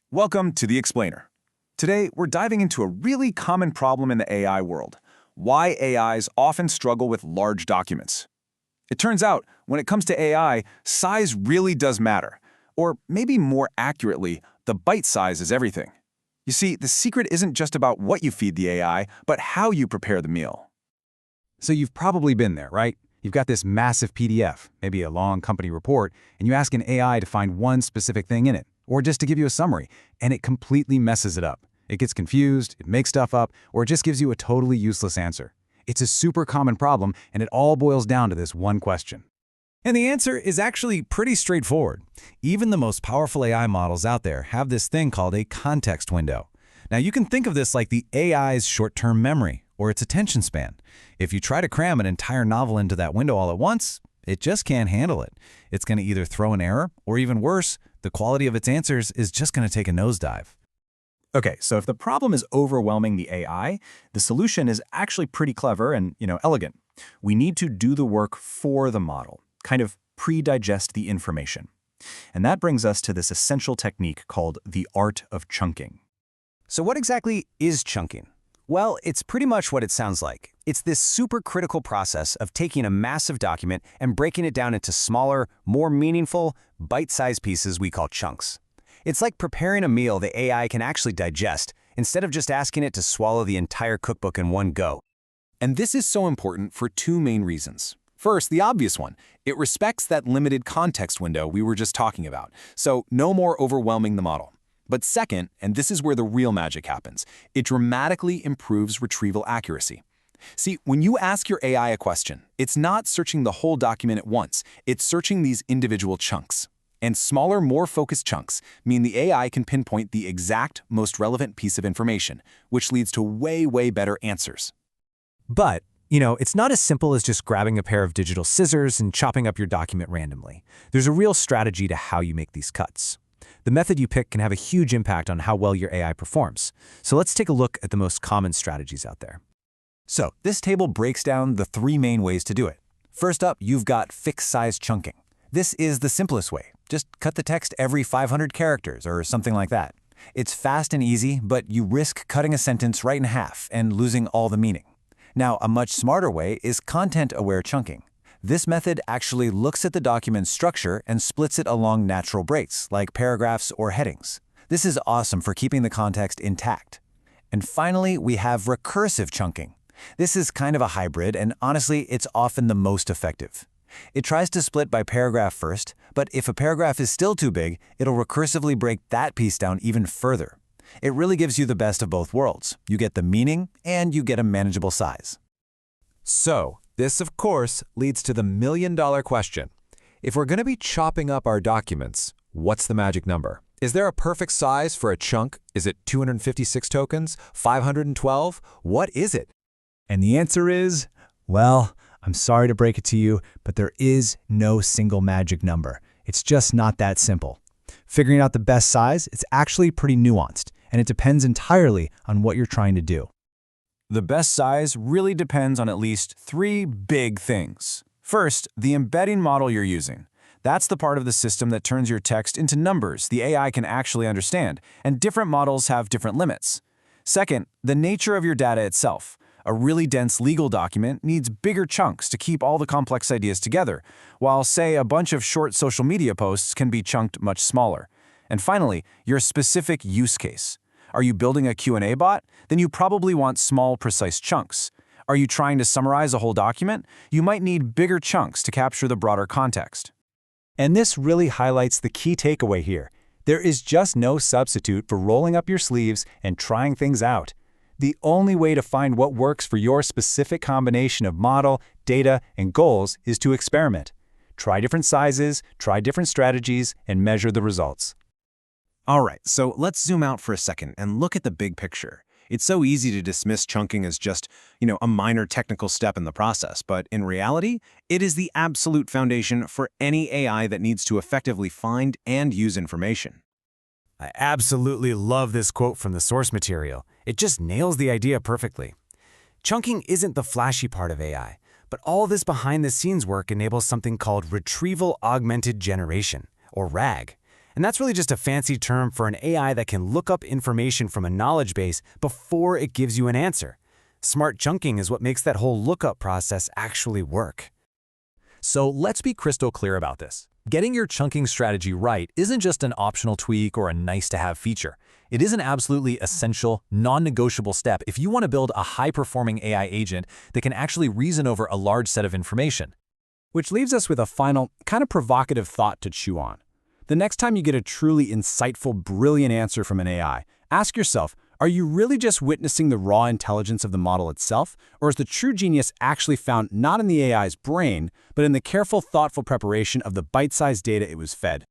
Welcome to The Explainer. Today, we're diving into a really common problem in the AI world: why AIs often struggle with large documents. It turns out, when it comes to AI, size really does matter. Or maybe more accurately, the bite size is everything. You see, the secret isn't just about what you feed the AI, but how you prepare the meal. So you've probably been there, right? You've got this massive PDF, maybe a long company report, and you ask an AI to find one specific thing in it, or just to give you a summary, and it completely messes it up. It gets confused, it makes stuff up, or it just gives you a totally useless answer. It's a super common problem, and it all boils down to this one question. And the answer is actually pretty straightforward. Even the most powerful AI models out there have this thing called a context window. Now, you can think of this like the AI's short-term memory or its attention span. If you try to cram an entire novel into that window all at once, it just can't handle it. It's going to either throw an error, or even worse, the quality of its answers is just going to take a nosedive. Okay, so if the problem is overwhelming the AI, the solution is actually pretty clever and, elegant. We need to do the work for the model, kind of pre-digest the information. And that brings us to this essential technique called the art of chunking. So what exactly is chunking? Well, it's pretty much what it sounds like. It's this super critical process of taking a massive document and breaking it down into smaller, more meaningful, bite-sized pieces we call chunks. It's like preparing a meal the AI can actually digest, instead of just asking it to swallow the entire cookbook in one go. And this is so important for two main reasons. First, the obvious one: it respects that limited context window we were just talking about, so no more overwhelming the model. But second, and this is where the real magic happens, it dramatically improves retrieval accuracy. See, when you ask your AI a question, it's not searching the whole document at once, it's searching these individual chunks. And smaller, more focused chunks mean the AI can pinpoint the exact, most relevant piece of information, which leads to way better answers. But, it's not as simple as just grabbing a pair of digital scissors and chopping up your document randomly. There's a real strategy to how you make these cuts. The method you pick can have a huge impact on how well your AI performs. So let's take a look at the most common strategies out there. So this table breaks down the three main ways to do it. First up, you've got fixed-size chunking. This is the simplest way. Just cut the text every 500 characters or something like that. It's fast and easy, but you risk cutting a sentence right in half and losing all the meaning. Now, a much smarter way is content-aware chunking. This method actually looks at the document's structure and splits it along natural breaks, like paragraphs or headings. This is awesome for keeping the context intact. And finally, we have recursive chunking. This is kind of a hybrid, and honestly, it's often the most effective. It tries to split by paragraph first, but if a paragraph is still too big, it'll recursively break that piece down even further. It really gives you the best of both worlds. You get the meaning, and you get a manageable size. So, this, of course, leads to the million-dollar question. If we're going to be chopping up our documents, what's the magic number? Is there a perfect size for a chunk? Is it 256 tokens? 512? What is it? And the answer is, well, I'm sorry to break it to you, but there is no single magic number. It's just not that simple. Figuring out the best size, it's actually pretty nuanced, and it depends entirely on what you're trying to do. The best size really depends on at least three big things. First, the embedding model you're using. That's the part of the system that turns your text into numbers the AI can actually understand, and different models have different limits. Second, the nature of your data itself. A really dense legal document needs bigger chunks to keep all the complex ideas together, while, say, a bunch of short social media posts can be chunked much smaller. And finally, your specific use case. Are you building a Q&A bot? Then you probably want small, precise chunks. Are you trying to summarize a whole document? You might need bigger chunks to capture the broader context. And this really highlights the key takeaway here. There is just no substitute for rolling up your sleeves and trying things out. The only way to find what works for your specific combination of model, data, and goals is to experiment. Try different sizes, try different strategies, and measure the results. All right, so let's zoom out for a second and look at the big picture. It's so easy to dismiss chunking as just, a minor technical step in the process, but in reality, it is the absolute foundation for any AI that needs to effectively find and use information. I absolutely love this quote from the source material. It just nails the idea perfectly. Chunking isn't the flashy part of AI, but all this behind-the-scenes work enables something called retrieval augmented generation, or RAG. And that's really just a fancy term for an AI that can look up information from a knowledge base before it gives you an answer. Smart chunking is what makes that whole lookup process actually work. So let's be crystal clear about this. Getting your chunking strategy right isn't just an optional tweak or a nice-to-have feature. It is an absolutely essential, non-negotiable step if you want to build a high-performing AI agent that can actually reason over a large set of information. Which leaves us with a final, kind of provocative thought to chew on. The next time you get a truly insightful, brilliant answer from an AI, ask yourself, are you really just witnessing the raw intelligence of the model itself, or is the true genius actually found not in the AI's brain, but in the careful, thoughtful preparation of the bite-sized data it was fed?